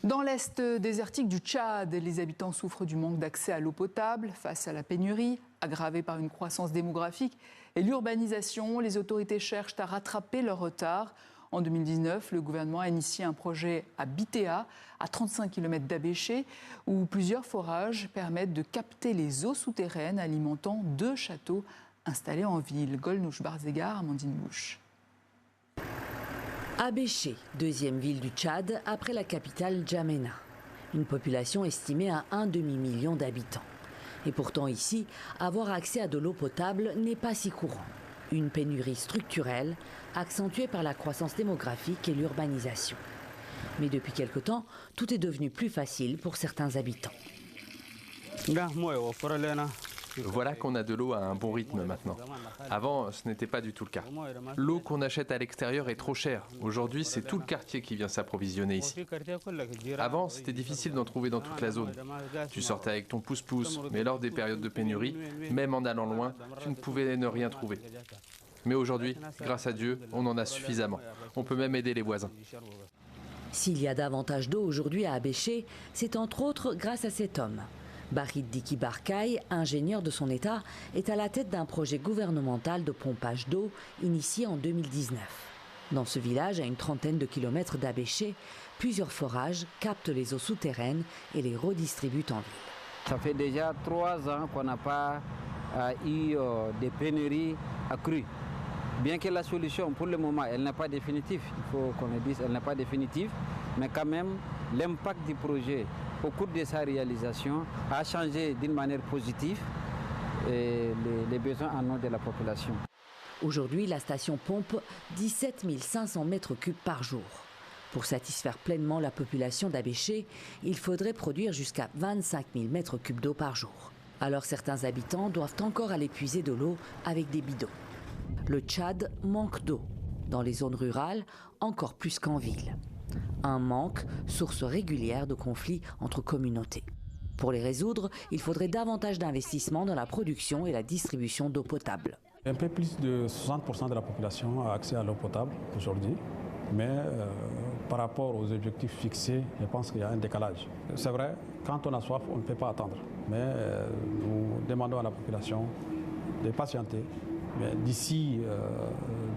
Dans l'est désertique du Tchad, les habitants souffrent du manque d'accès à l'eau potable face à la pénurie, aggravée par une croissance démographique et l'urbanisation. Les autorités cherchent à rattraper leur retard. En 2019, le gouvernement a initié un projet à Bitéa, à 35 km d'Abéché, où plusieurs forages permettent de capter les eaux souterraines alimentant 2 châteaux installés en ville. Golnouch Barzégar, Amandine Bouche. Abéché, deuxième ville du Tchad après la capitale N'Djamena. Une population estimée à un demi-million d'habitants. Et pourtant ici, avoir accès à de l'eau potable n'est pas si courant. Une pénurie structurelle, accentuée par la croissance démographique et l'urbanisation. Mais depuis quelque temps, tout est devenu plus facile pour certains habitants. Voilà qu'on a de l'eau à un bon rythme maintenant. Avant, ce n'était pas du tout le cas. L'eau qu'on achète à l'extérieur est trop chère. Aujourd'hui, c'est tout le quartier qui vient s'approvisionner ici. Avant, c'était difficile d'en trouver dans toute la zone. Tu sortais avec ton pouce-pouce, mais lors des périodes de pénurie, même en allant loin, tu ne pouvais ne rien trouver. Mais aujourd'hui, grâce à Dieu, on en a suffisamment. On peut même aider les voisins. S'il y a davantage d'eau aujourd'hui à Abéché, c'est entre autres grâce à cet homme. Barid Diki Barkaï, ingénieur de son état, est à la tête d'un projet gouvernemental de pompage d'eau initié en 2019. Dans ce village, à une trentaine de kilomètres d'Abéché, plusieurs forages captent les eaux souterraines et les redistribuent en ville. Ça fait déjà 3 ans qu'on n'a pas eu de pénuries accrues. Bien que la solution, pour le moment, elle n'est pas définitive, il faut qu'on le dise, elle n'est pas définitive, mais quand même, l'impact du projet au cours de sa réalisation a changé d'une manière positive les besoins en eau de la population. Aujourd'hui, la station pompe 17 500 mètres cubes par jour. Pour satisfaire pleinement la population d'Abéché, il faudrait produire jusqu'à 25 000 mètres cubes d'eau par jour. Alors certains habitants doivent encore aller puiser de l'eau avec des bidons. Le Tchad manque d'eau. Dans les zones rurales, encore plus qu'en ville. Un manque, source régulière de conflits entre communautés. Pour les résoudre, il faudrait davantage d'investissements dans la production et la distribution d'eau potable. Un peu plus de 60% de la population a accès à l'eau potable aujourd'hui, mais par rapport aux objectifs fixés, je pense qu'il y a un décalage. C'est vrai, quand on a soif, on ne peut pas attendre, mais nous demandons à la population de patienter. D'ici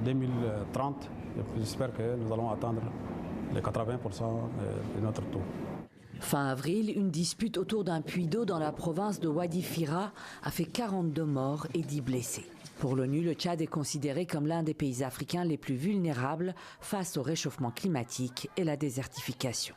2030, j'espère que nous allons atteindre les 80% de notre taux. Fin avril, une dispute autour d'un puits d'eau dans la province de Wadi Fira a fait 42 morts et 10 blessés. Pour l'ONU, le Tchad est considéré comme l'un des pays africains les plus vulnérables face au réchauffement climatique et la désertification.